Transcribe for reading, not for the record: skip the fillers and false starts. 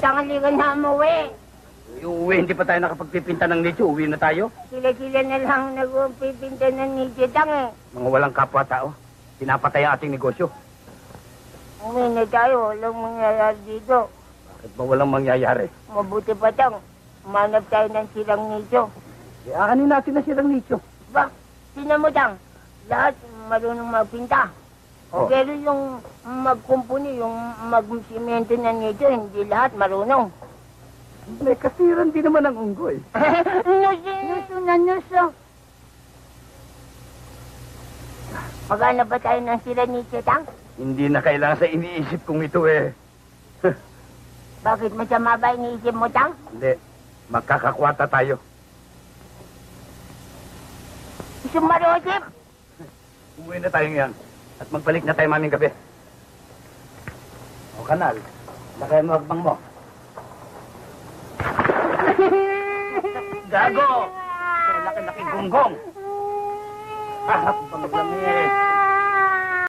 tangali ka na umuwi. Uuwi, hindi pa tayo nakapagpipinta ng nicho. Uwi na tayo. Sila na lang nagpipinta ng nicho tang eh. Mga walang kapwa-tao. Pinapatay ang ating negosyo. Uwi na tayo, walang mangyayari dito. Bakit ba walang mangyayari? Mabuti pa tang, umanap tayo ng silang nicho. Iahanin natin na silang nicho. Ba, tinan mo tang, lahat marunong magpinta. Oh. Pero yung magkumpuni, yung magsimento ng nicho, hindi lahat marunong. May kasiran din naman ang unggoy. Nuso na nuso. Maghanap ba tayo ng sila nicho tang? Hindi na kailangan sa iniisip kong ito eh. Bakit masama ba iniisip mo tang? Hindi. Magkakakwata tayo. Sumarosip! Uwi na tayo ngayon. At magbalik na tayo maming gabi. O kanal, lakayan mo agbang mo. Gago! Laki-laki gunggong! Ah, panglamig!